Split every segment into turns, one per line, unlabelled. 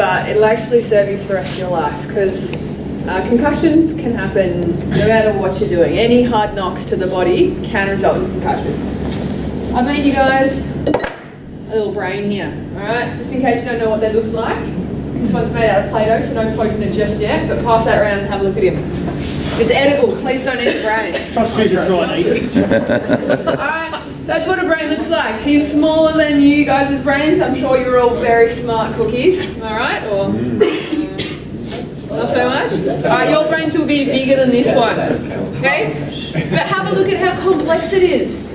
but it'll actually serve you for the rest of your life, because concussions can happen no matter what you're doing. Any hard knocks to the body can result in concussion. I've made you guys a little brain here, alright? Just in case you don't know what they look like. This one's made out of Play-Doh, so don't poke it just yet, but pass that around and have a look at him. It's edible, please don't eat the brain. Alright, that's what a brain looks like. He's smaller than you guys' brains. I'm sure you're all very smart cookies, alright? Or not so much? Alright, your brains will be bigger than this one, okay? But have a look at how complex it is.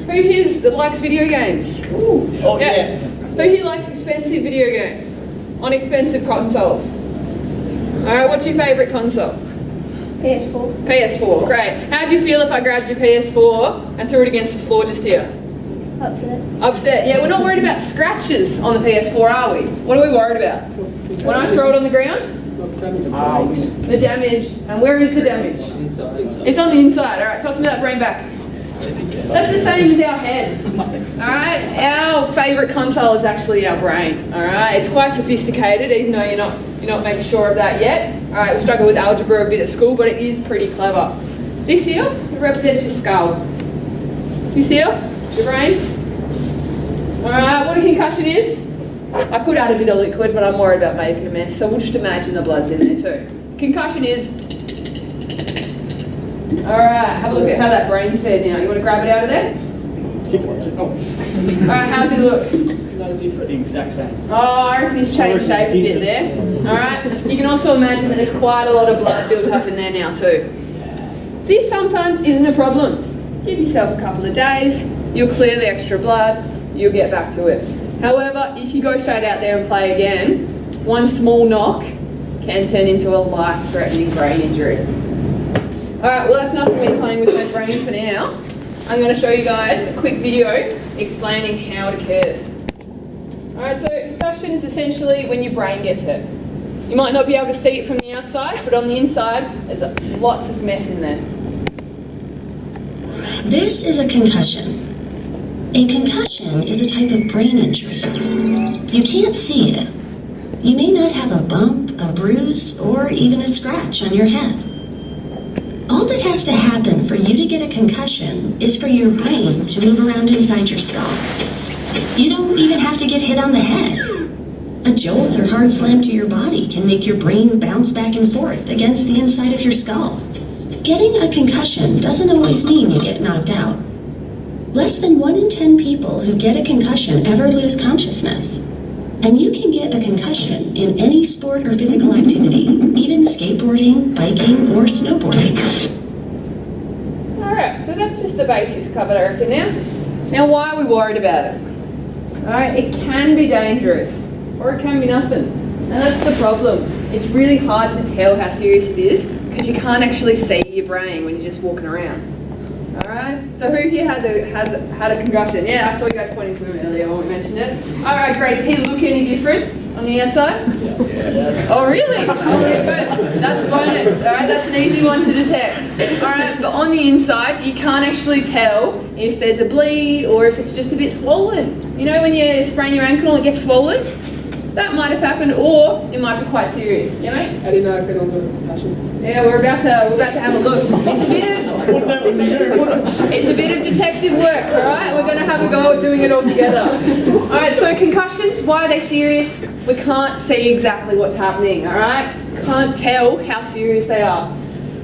Who here likes video games?
Oh yeah.
Who here likes expensive video games? On expensive consoles? Alright, what's your favourite console?
PS4.
PS4, great. How'd you feel if I grabbed your PS4 and threw it against the floor just here?
Upset.
Upset. Yeah, we're not worried about scratches on the PS4, are we? What are we worried about? When I throw it on the ground? The damage. And where is the damage? It's on the inside. Alright, toss me that brain back. That's the same as our head. Alright? Our favourite console is actually our brain. Alright? It's quite sophisticated, even though you're not maybe sure of that yet. Alright, we struggle with algebra a bit at school, but it is pretty clever. This here, it represents your skull. This here, your brain. Alright, what a concussion is? I could add a bit of liquid, but I'm worried about making a mess, so we'll just imagine the blood's in there too. Concussion is... Alright, have a look at how that brain's fed now. You want to grab it out of there? Alright, how's it look?
No different, the exact same.
Oh, I reckon it's changed shape a bit there. Alright, you can also imagine that there's quite a lot of blood built up in there now too. This sometimes isn't a problem. Give yourself a couple of days, you'll clear the extra blood, you'll get back to it. However, if you go straight out there and play again, one small knock can turn into a life-threatening brain injury. Alright, well that's enough of me playing with my brain for now. I'm going to show you guys a quick video explaining how it occurs. Alright, so concussion is essentially when your brain gets hit. You might not be able to see it from the outside, but on the inside, there's lots of mess in there.
This is a concussion. A concussion is a type of brain injury. You can't see it. You may not have a bump, a bruise, or even a scratch on your head. All that has to happen for you to get a concussion is for your brain to move around inside your skull. You don't even have to get hit on the head. A jolt or hard slam to your body can make your brain bounce back and forth against the inside of your skull. Getting a concussion doesn't always mean you get knocked out. Less than 1 in 10 people who get a concussion ever lose consciousness. And you can get a concussion in any sport or physical activity, even skateboarding, biking, or snowboarding.
Alright, so that's just the basics covered, I reckon now. Now why are we worried about it? Alright, it can be dangerous, or it can be nothing. And that's the problem. It's really hard to tell how serious it is, because you can't actually see your brain when you're just walking around. Alright, so who here had a concussion? Yeah, I saw you guys pointing to him earlier when we mentioned it. Alright, great. Did he look any different on the outside?
Yes.
Oh, really? Oh, yeah, good. That's bonus. Alright, that's an easy one to detect. Alright, but on the inside, you can't actually tell if there's a bleed or if it's just a bit swollen. You know when you sprain your ankle and it gets swollen? That might have happened, or it might be quite serious. Yeah, mate?
I didn't know if anyone's got a concussion.
Yeah, we're about to have a look. It's a bit of detective work, alright? We're going to have a go at doing it all together. Alright, so concussions, why are they serious? We can't see exactly what's happening, alright? Can't tell how serious they are.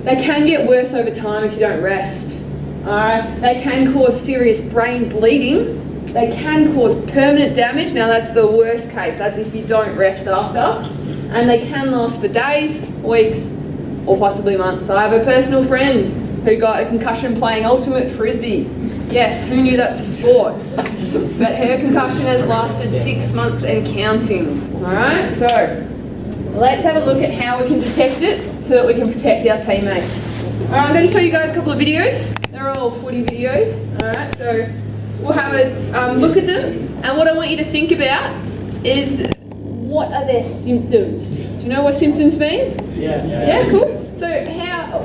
They can get worse over time if you don't rest. Alright? They can cause serious brain bleeding. They can cause permanent damage. Now that's the worst case. That's if you don't rest after. And they can last for days, weeks, or possibly months. I have a personal friend who got a concussion playing ultimate frisbee. Yes, who knew that's a sport? But her concussion has lasted 6 months and counting. Alright, so let's have a look at how we can detect it so that we can protect our teammates. Alright, I'm going to show you guys a couple of videos. They're all footy videos. Alright, so we'll have a look at them. And what I want you to think about is, what are their symptoms? Do you know what symptoms mean?
Yeah.
Yeah, cool. So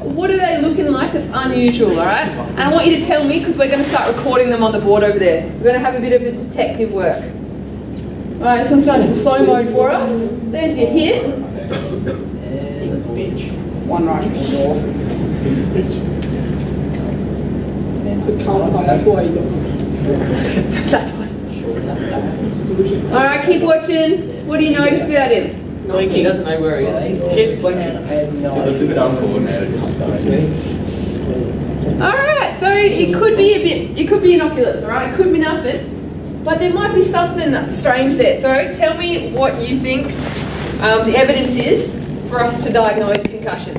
what are they looking like that's unusual, alright? And I want you to tell me, because we're going to start recording them on the board over there. We're going to have a bit of a detective work. Alright, this one's nice and slow mode for us. There's your hit.
Bitch. One right in the door.
He's a bitch.
It's a colour. Oh, that's why you got
That's fine. Alright, keep watching. What do you notice about him?
blinking.
He doesn't know where he is.
Keeps blinking.
It looks a bit uncoordinated.
Alright, so it could be innocuous, alright? It could be nothing. But there might be something strange there. So tell me what you think the evidence is for us to diagnose concussion.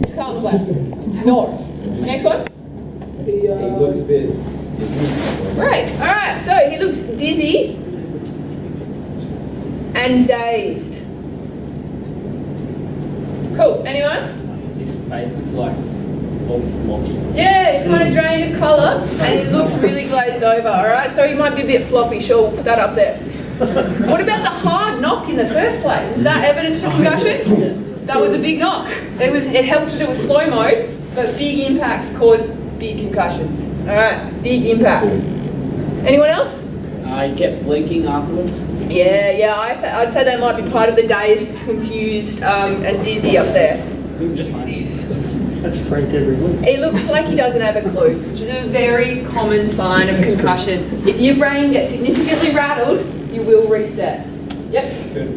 It's Carlton Black. No. Next one.
He looks a bit.
Great. Alright, so he looks dizzy and dazed. Cool. Anyone else?
His face looks like all floppy.
Yeah, it's kind of drained of colour and he looks really glazed over, alright? So he might be a bit floppy, sure, we'll put that up there. What about the hard knock in the first place? Is that evidence for concussion? That was a big knock. It helped that it was slow mode, but big impacts cause big concussions. Alright, big impact. Anyone else?
He kept blinking afterwards.
Yeah, I'd say they might be part of the dazed, confused, and dizzy up there.
We were just like,
That's trained every week.
He looks like he doesn't have a clue, which is a very common sign of concussion. If your brain gets significantly rattled, you will reset. Yep.
Could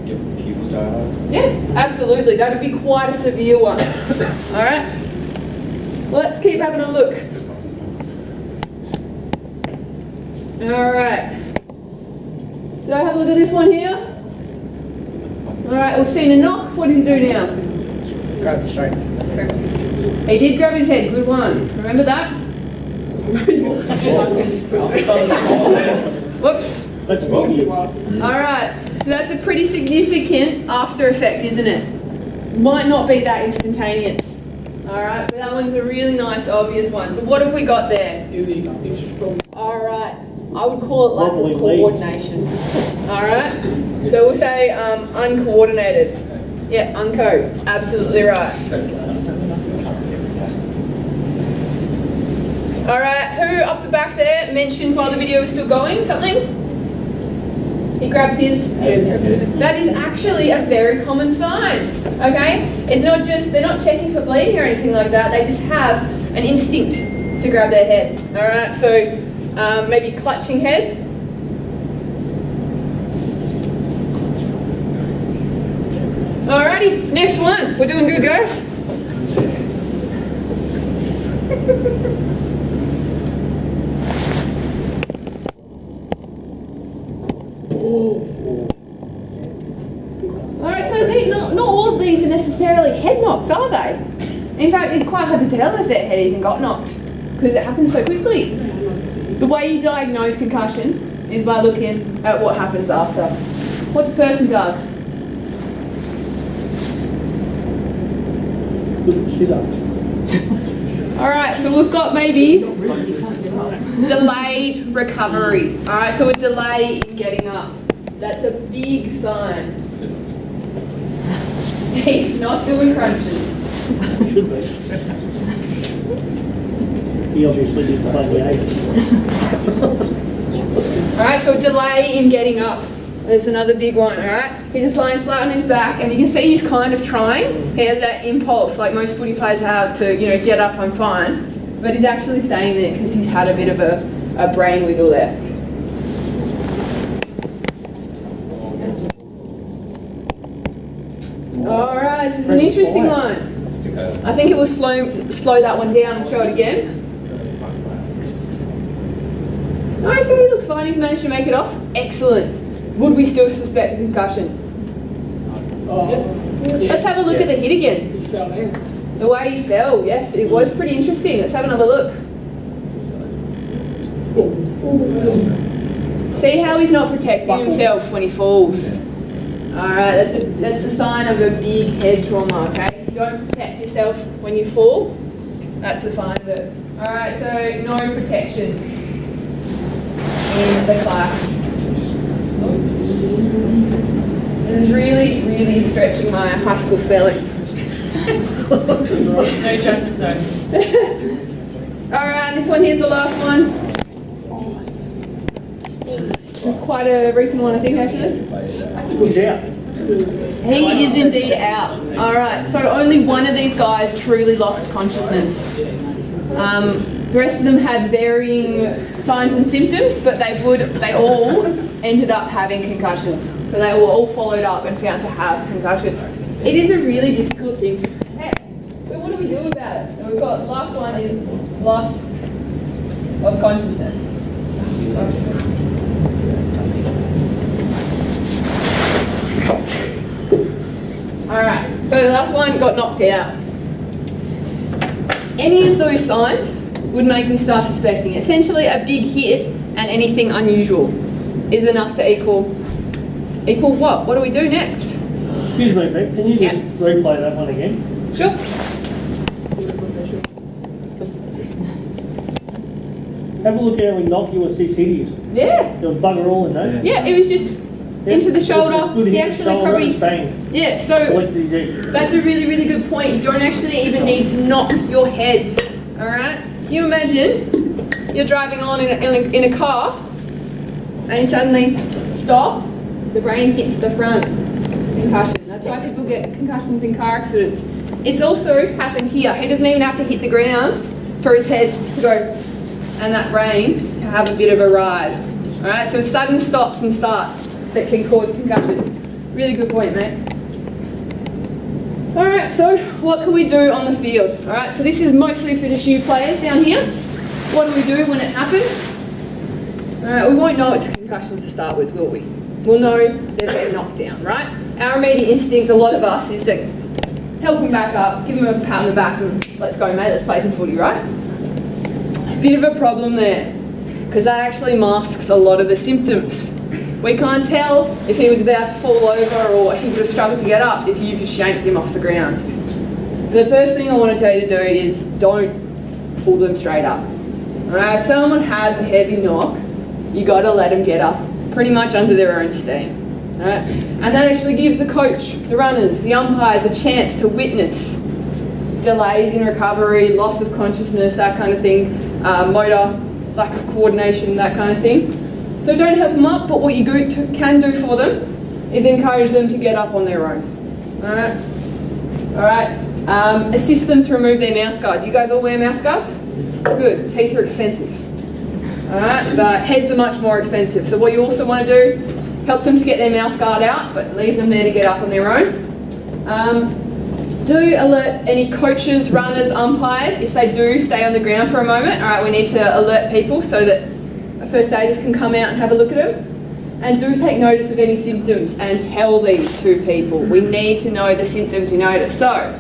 your pupils dilate?
Yeah, absolutely. That would be quite a severe one. All right. Let's keep having a look. All right. So have a look at this one here. All right, we've seen a knock. What does he do now?
grab the strength.
He did grab his head. Good one. Remember that? Whoops.
That's wrong.
All right. So that's a pretty significant after effect, isn't it? Might not be that instantaneous. All right, but that one's a really nice, obvious one. So what have we got there? All right. I would call it lack of coordination. All right. So we'll say uncoordinated. Yeah, unco. Absolutely right. All right. Who up the back there mentioned while the video was still going something? He grabbed his. That is actually a very common sign. Okay? It's not just, they're not checking for bleeding or anything like that. They just have an instinct to grab their head. All right? So maybe clutching head. Alrighty, next one. We're doing good, guys. Alright, so not all of these are necessarily head knocks, are they? In fact, it's quite hard to tell if their head even got knocked because it happens so quickly. The way you diagnose concussion is by looking at what happens after. What the person does. Alright, so we've got maybe delayed recovery. Alright, so a delay in getting up. That's a big sign. He's not doing crunches.
Should be. He obviously didn't play the eight.
Alright, so a delay in getting up. There's another big one, alright? He's just lying flat on his back and you can see he's kind of trying. He has that impulse like most footy players have to, get up, I'm fine. But he's actually staying there because he's had a bit of a brain wiggle there. Alright, this is an interesting one. I think it will slow that one down and show it again. Alright, so he looks fine. He's managed to make it off. Excellent. Would we still suspect a concussion? Let's have a look at the hit again.
He fell down.
The way he fell, yes, it was pretty interesting. Let's have another look. See how he's not protecting himself when he falls. Alright, that's a sign of a big head trauma, okay? If you don't protect yourself when you fall, that's a sign of it. Alright, so no protection in the class. This is really, really stretching my high school spelling.
No judgment zone.
Alright, this one here's the last one. which is quite a recent one, I think, actually.
Who's out?
He is indeed out. All right, so only one of these guys truly lost consciousness. The rest of them had varying signs and symptoms, but they all ended up having concussions. So they were all followed up and found to have concussions. It is a really difficult thing to protect. So what do we do about it? So we've got, the last one is loss of consciousness. Alright, so the last one got knocked out. Any of those signs would make me start suspecting. Essentially, a big hit and anything unusual is enough to equal what? What do we do next?
Excuse me, Beck, can you just replay that one again?
Sure.
Have a look how innocuous this is.
Yeah.
There was bugger all in that.
Yeah, it was just into the shoulder.
Good
He
hit,
actually
shoulder,
probably.
bang.
Yeah, so
Collected his head.
that's a really, really good point. You don't actually even need to knock your head. Alright? Can you imagine you're driving on in a car and you suddenly stop, the brain hits the front. Concussion. That's why people get concussions in car accidents. It's also happened here. He doesn't even have to hit the ground for his head to go and that brain to have a bit of a ride. Alright, so it's sudden stops and starts that can cause concussions. Really good point, mate. Alright, so what can we do on the field? Alright, so this is mostly for just you players down here. What do we do when it happens? Alright, we won't know it's concussions to start with, will we? We'll know they've been knocked down, right? Our immediate instinct, a lot of us, is to help them back up, give them a pat on the back and let's go, mate, let's play some footy, right? Bit of a problem there, because that actually masks a lot of the symptoms. We can't tell if he was about to fall over or he would have struggled to get up if you just shanked him off the ground. So the first thing I want to tell you to do is don't pull them straight up. Alright, if someone has a heavy knock, you got to let them get up pretty much under their own steam. Alright? And that actually gives the coach, the runners, the umpires a chance to witness delays in recovery, loss of consciousness, that kind of thing, motor, lack of coordination, that kind of thing. So don't help them up, but what you can do for them is encourage them to get up on their own. Alright? Alright? Assist them to remove their mouth guard. You guys all wear mouth guards? Good. Teeth are expensive. Alright? But heads are much more expensive. So what you also want to do, help them to get their mouth guard out, but leave them there to get up on their own. Do alert any coaches, runners, umpires, if they do stay on the ground for a moment. Alright, we need to alert people so that first aiders can come out and have a look at them. And do take notice of any symptoms and tell these to people. We need to know the symptoms you notice. So,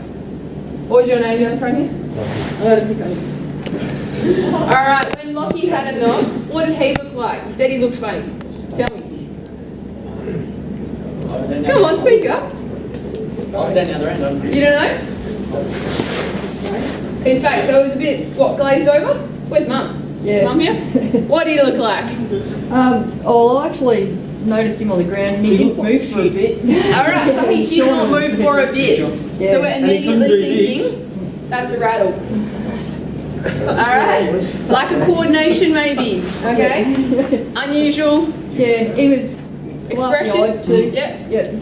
what was your name down the front here? I'm going to pick on you. Alright, when Lockie had a knock, what did he look like? You said he looked faint. Tell me. Come on, speak up.
I was down the other end.
You don't know? His face, so it was a bit, what, glazed over? Where's Mum?
Yeah.
Mum here? What did he look like?
I actually noticed him on the ground and he didn't move for a bit.
Alright, so he did not move for a bit.
Yeah.
So we're immediately thinking, that's a rattle. Alright? Lack of coordination maybe, okay? Unusual.
Yeah, he was
Expression.
odd too.
Yep.
Yeah.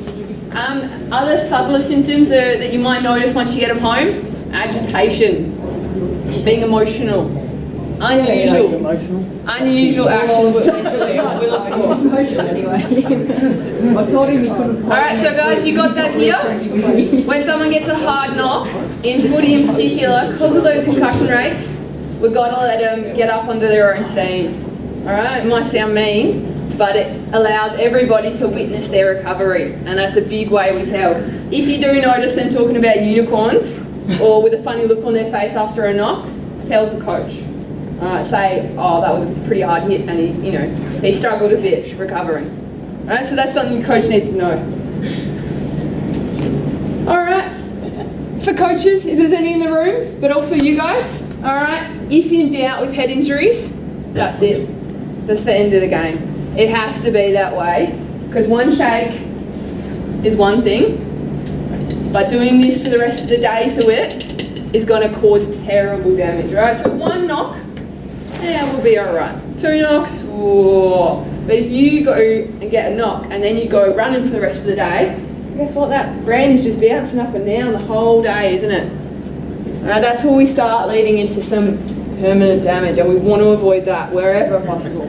Other subtler symptoms that you might notice once you get them home: agitation, being emotional, unusual, unusual actions. Essentially, what we're looking for.
Anyway, I told him he couldn't.
All right, so guys, you got that here. When someone gets a hard knock, in footy in particular, because of those concussion rates, we've got to let them get up under their own steam. All right, it might sound mean, but it allows everybody to witness their recovery, and that's a big way we tell. If you do notice them talking about unicorns or with a funny look on their face after a knock, tell the coach. Say, oh, that was a pretty hard hit, and he struggled a bit recovering. All right, so that's something the coach needs to know. All right, for coaches, if there's any in the rooms, but also you guys, all right, if in doubt with head injuries, that's it. That's the end of the game. It has to be that way, because one shake is one thing, but doing this for the rest of the day to it is going to cause terrible damage, right? So one knock, yeah, we'll be all right. Two knocks, whoa, But if you go and get a knock and then you go running for the rest of the day, guess what? That brain is just bouncing up and down the whole day, isn't it? That's where we start leading into some permanent damage, and we want to avoid that wherever possible.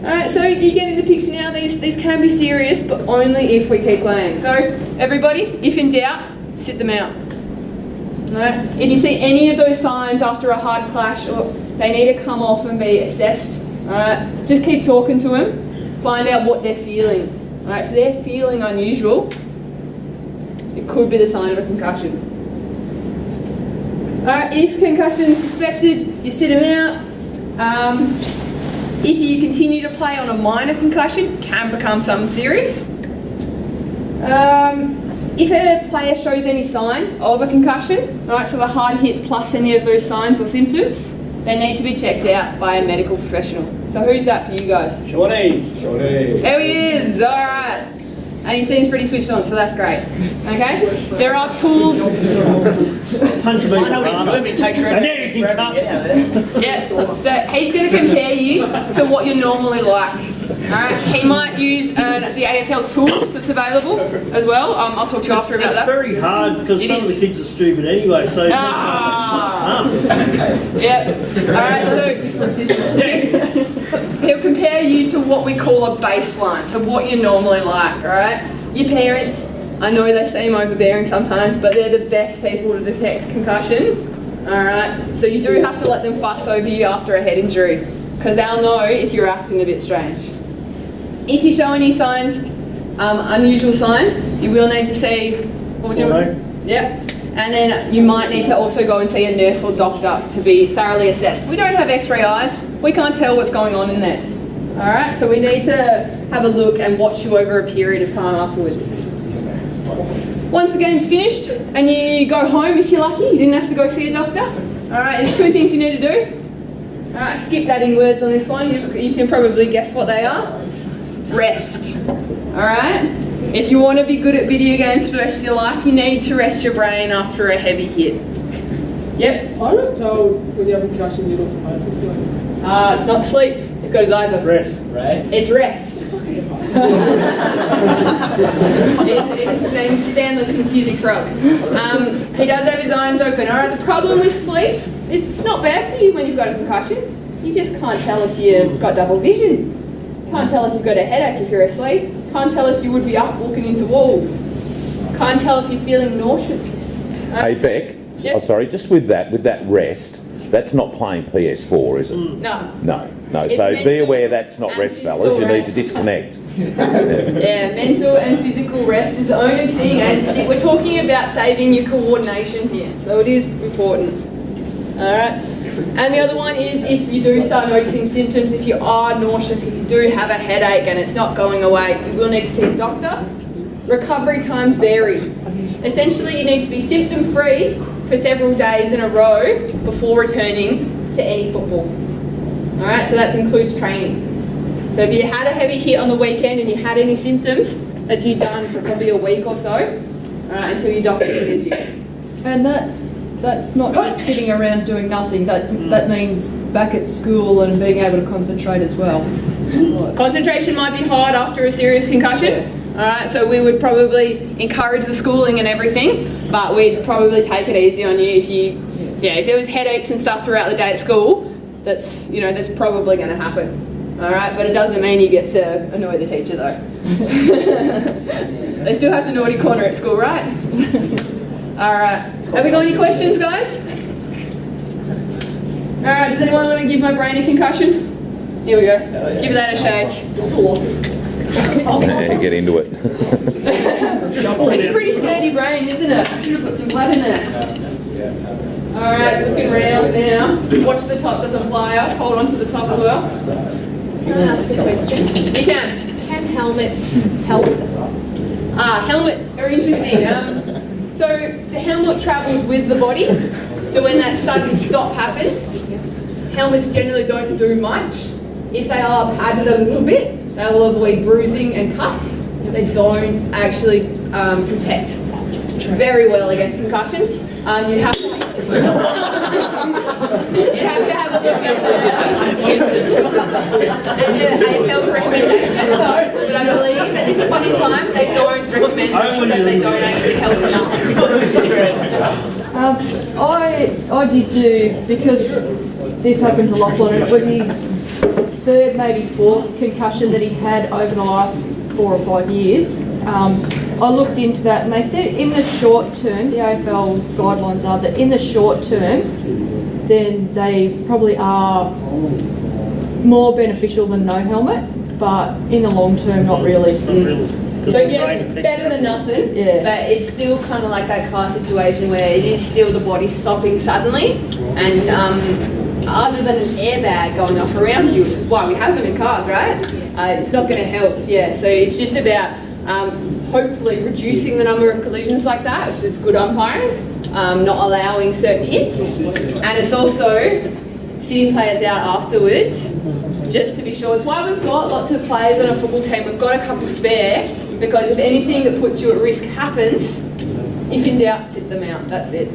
Alright, so you get in the picture now. These can be serious, but only if we keep playing. So everybody, if in doubt, sit them out. Alright, if you see any of those signs after a hard clash, or they need to come off and be assessed. Alright, just keep talking to them, find out what they're feeling. Alright, if they're feeling unusual, it could be the sign of a concussion. Alright, if concussion is suspected, you sit them out. If you continue to play on a minor concussion, it can become something serious. If a player shows any signs of a concussion, alright, so a hard hit plus any of those signs or symptoms, they need to be checked out by a medical professional. So who's that for you guys?
Shorty.
There he is, alright. And he seems pretty switched on, so that's great. Okay? There are tools.
Punch me.
I know he's doing it, takes
I know you can cut.
Yeah, so he's going to compare you to what you're normally like. Alright, he might use the AFL tool that's available as well. I'll talk to you after about
It's
that.
very hard because some of the kids are stupid anyway, so
Yeah. Alright, so he'll compare you to what we call a baseline, so what you're normally like, alright? Your parents, I know they seem overbearing sometimes, but they're the best people to detect concussion. Alright, so you do have to let them fuss over you after a head injury, because they'll know if you're acting a bit strange. If you show any signs, unusual signs, you will need to see, what was your name? Yep. And then you might need to also go and see a nurse or doctor to be thoroughly assessed. We don't have x-ray eyes, we can't tell what's going on in there. Alright, so we need to have a look and watch you over a period of time afterwards. Once the game's finished and you go home, if you're lucky, you didn't have to go see a doctor. Alright, there's two things you need to do. Alright, skip adding words on this one, you can probably guess what they are. Rest. Alright? If you want to be good at video games for the rest of your life, you need to rest your brain after a heavy hit. Yep.
I don't tell when you have a concussion you're not supposed to sleep.
It's not sleep. He's got his eyes open.
Rest.
It's rest. His name's Stanley the Confusing Crow. He does have his eyes open. Alright, the problem with sleep, it's not bad for you when you've got a concussion. You just can't tell if you've got double vision. Can't tell if you've got a headache if you're asleep. Can't tell if you would be up walking into walls. Can't tell if you're feeling nauseous.
Hey Beck,
Yep.
oh, sorry, just with that rest, that's not playing PS4, is it?
No.
No.
It's
So be
mental
aware that's not
and
rest, fellas. You
physical
need to
rest.
disconnect.
Yeah, mental and physical rest is the only thing, and we're talking about saving your coordination here, so it is important. Alright? And the other one is if you do start noticing symptoms, if you are nauseous, if you do have a headache and it's not going away, you will need to see a doctor. Recovery times vary. Essentially, you need to be symptom-free for several days in a row before returning to any football. Alright, so that includes training. So if you had a heavy hit on the weekend and you had any symptoms, that you've done for probably a week or so, until your doctor clears you.
And that's not just sitting around doing nothing. That means back at school and being able to concentrate as well.
Concentration might be hard after a serious concussion. Alright, so we would probably encourage the schooling and everything, but we'd probably take it easy on you if there was headaches and stuff throughout the day at school. That's probably going to happen. Alright, but it doesn't mean you get to annoy the teacher though. They still have the naughty corner at school, right? Alright, have we got any questions, guys? Alright, does anyone want to give my brain a concussion? Here we go. Give that a shake.
Yeah, get into it.
It's a pretty sturdy brain, isn't it? I should have put some blood in there. Alright, looking round now. Watch the top, doesn't fly up. Hold on to the top as well.
Can I ask a question?
You can.
Can helmets help?
Helmets, very interesting. So the helmet travels with the body. So when that sudden stop happens, helmets generally don't do much. If they are padded a little bit, they will avoid bruising and cuts. They don't actually protect very well against concussions. You have to You have to have a look at the AFL's recommendation, but I believe at this point in time they don't recommend it because they don't actually help enough.
I did do, because this happened to Lachlan, and it was his third, maybe fourth concussion that he's had over the last 4 or 5 years. I looked into that, and they said in the short term, the AFL's guidelines are that in the short term, then they probably are more beneficial than no helmet, but in the long term, not really.
So yeah, better than nothing, but it's still kind of like that car situation where it is still the body stopping suddenly, and other than an airbag going off around you, which is why we have them in cars, right? It's not going to help, so it's just about hopefully reducing the number of collisions like that, which is good umpiring, not allowing certain hits, and it's also sitting players out afterwards, just to be sure. It's why we've got lots of players on a football team. We've got a couple spare, because if anything that puts you at risk happens, if in doubt, sit them out. That's it.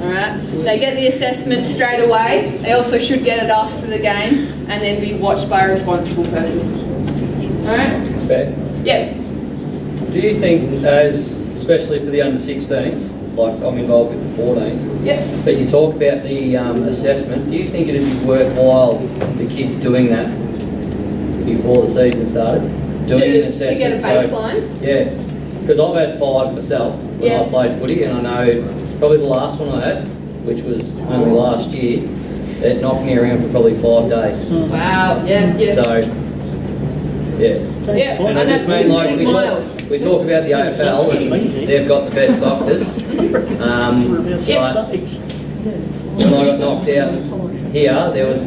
Alright? They get the assessment straight away. They also should get it after the game, and then be watched by a responsible person. Alright?
Beck,
Yeah.
do you think, especially for the under 16s, like I'm involved with the 14s,
Yep.
but you talk about the assessment, do you think it'd be worthwhile the kids doing that before the season started? Doing an
To
assessment.
get a baseline.
Yeah, because I've had 5 myself when I played footy, and I know probably the last one I had, which was only last year, it knocked me around for probably 5 days.
Wow. Yeah.
So, yeah.
Yeah.
And I just mean, like, we talk about the AFL and they've got the best doctors. But when I got knocked out here, I was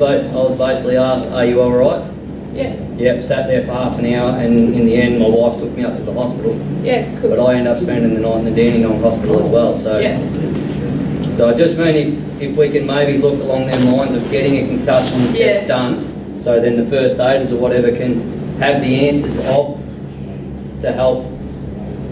basically asked, "Are you all right?"
Yeah.
Yep, sat there for half an hour, and in the end my wife took me up to the hospital.
Yeah, cool.
But I ended up spending the night in the Dandenong hospital as well. So, so I just mean if we can maybe look along them lines of getting a concussion test done, so then the first aiders or whatever can have the answers to help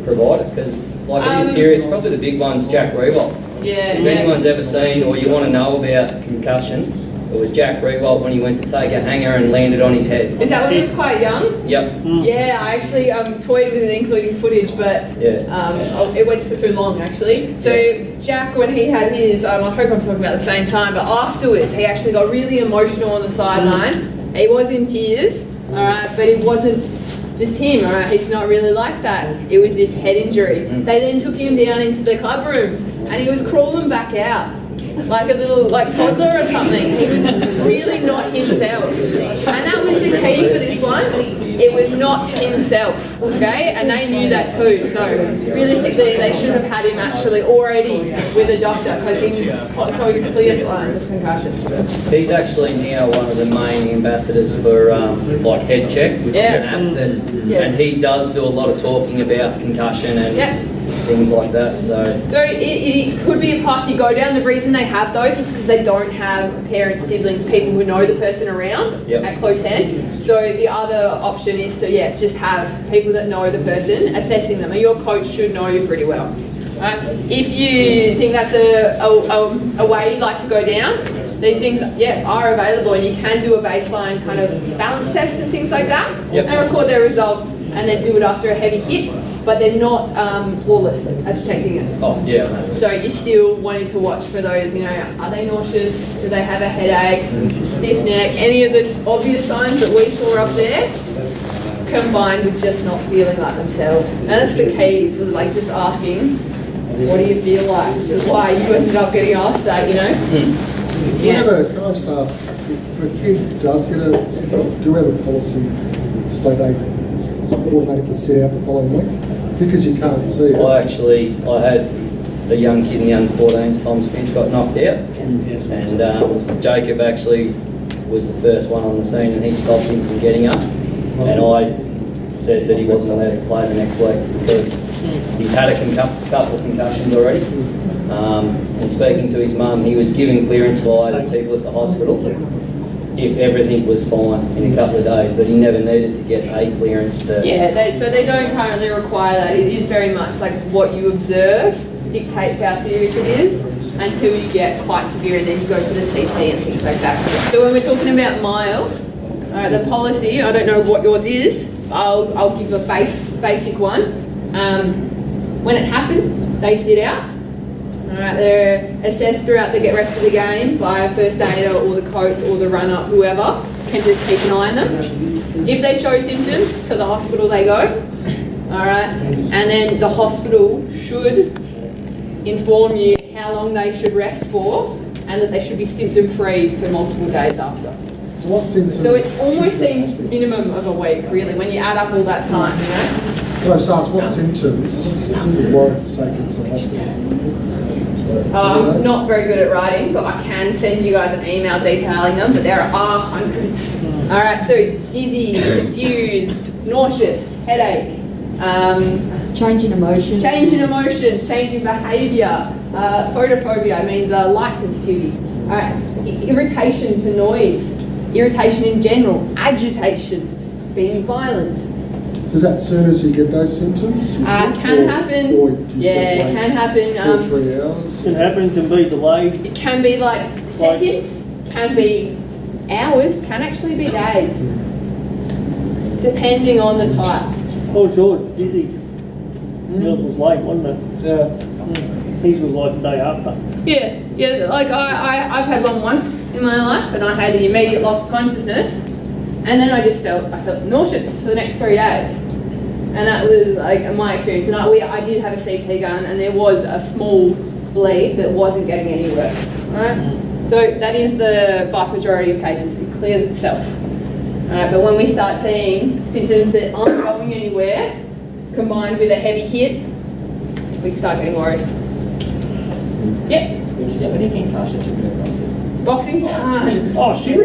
provide it, because like it is serious. Probably the big one's Jack Rewalt.
Yeah.
If anyone's ever seen or you want to know about concussion, it was Jack Rewalt when he went to take a hanger and landed on his head.
Is that when he was quite young?
Yep.
Yeah, I actually toyed with it, including footage, but it went for too long actually. So Jack, when he had his, I hope I'm talking about the same time, but afterwards he actually got really emotional on the sideline. He was in tears, alright, but it wasn't just him, alright, he's not really like that. It was this head injury. They then took him down into the club rooms and he was crawling back out like a little toddler or something. He was really not himself. And that was the key for this one. It was not himself, okay? And they knew that too. So realistically, they should have had him actually already with a doctor, because he was showing clear signs of concussion.
He's actually now one of the main ambassadors for like Head Check, which is an app and he does do a lot of talking about concussion and things like that. So
it could be a path you go down. The reason they have those is because they don't have parents, siblings, people who know the person around at close hand. So the other option is to just have people that know the person assessing them, and your coach should know you pretty well. Right? If you think that's a way you'd like to go down, these things are available, and you can do a baseline kind of balance test and things like that, and record their result, and then do it after a heavy hit. But they're not flawless at detecting it.
Oh, yeah.
So you're still wanting to watch for those, are they nauseous? Do they have a headache? Stiff neck? Any of those obvious signs that we saw up there, combined with just not feeling like themselves. And that's the key, so like just asking, what do you feel like? Why you ended up getting asked that,
Can I just ask, if a kid does get do we have a policy to say they automatically sit out the following week? Because you can't see it.
I had a young kid in the under 14s, Tom Spence, got knocked out, and Jacob actually was the first one on the scene, and he stopped him from getting up, and I said that he wasn't allowed to play the next week because he's had a couple of concussions already. And speaking to his mum, he was given clearance by the people at the hospital if everything was fine in a couple of days, but he never needed to get a clearance to...
so they don't currently require that. It is very much like what you observe dictates how serious it is, until you get quite severe, and then you go to the CT and things like that. So when we're talking about mild, the policy, I don't know what yours is, I'll give a basic one. When it happens, they sit out. Alright, they're assessed throughout the rest of the game by a first aider or the coach or the runner, whoever, can just keep an eye on them. If they show symptoms, to the hospital they go. Alright, and then the hospital should inform you how long they should rest for and that they should be symptom free for multiple days after.
So what symptoms?
So it almost seems minimum of a week, really, when you add up all that time, you know?
Can I just ask what symptoms would warrant taking to the hospital?
I'm not very good at writing, but I can send you guys an email detailing them, but there are hundreds. Alright, so dizzy, confused, nauseous, headache,
Changing emotions.
changing behaviour, photophobia means light sensitivity, irritation to noise, irritation in general, agitation, being violent.
So is that as soon as you get those symptoms?
Can happen.
Or do you
Yeah,
sort of wait
can happen.
2 or 3 hours?
Can happen, can be delayed.
It can be like seconds, can be hours, can actually be days, depending on the type.
Oh, sure, dizzy. Yours was late, wasn't it?
Yeah.
His was like the day after.
Yeah, like I've had one once in my life, and I had the immediate loss of consciousness, and then I felt nauseous for the next 3 days. And that was like my experience. And I did have a CT gun, and there was a small bleed that wasn't getting any worse. Right? So that is the vast majority of cases. It clears itself. But when we start seeing symptoms that aren't going anywhere, combined with a heavy hit, we start getting worried. Yep.
Would you have any concussions from your boxing?
Boxing, tons.
Oh, shit.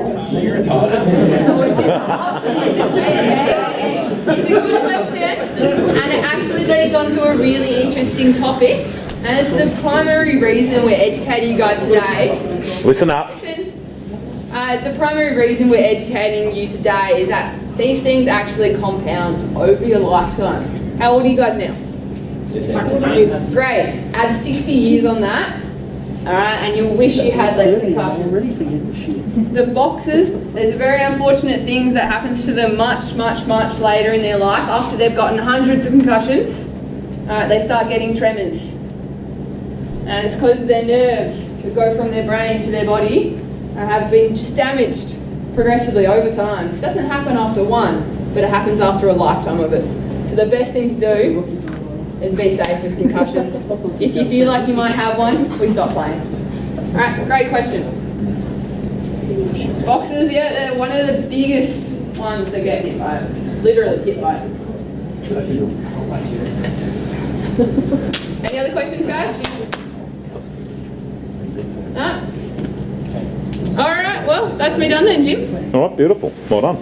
It's a good question, and it actually leads on to a really interesting topic, and it's the primary reason we're educating you guys today.
Listen up.
The primary reason we're educating you today is that these things actually compound over your lifetime. How old are you guys now? Great. Add 60 years on that. Alright, and you'll wish you had less concussions. The boxers, there's very unfortunate things that happens to them much later in their life. After they've gotten hundreds of concussions, they start getting tremors. And it's because their nerves that go from their brain to their body have been just damaged progressively over time. This doesn't happen after one, but it happens after a lifetime of it. So the best thing to do is be safe with concussions. If you feel like you might have one, we stop playing. Alright, great question. Boxers, yeah, they're one of the biggest ones that get hit by it. Literally hit by it. Any other questions, guys? No? Alright, well, that's me done then, Jim.
All right, beautiful. Well done.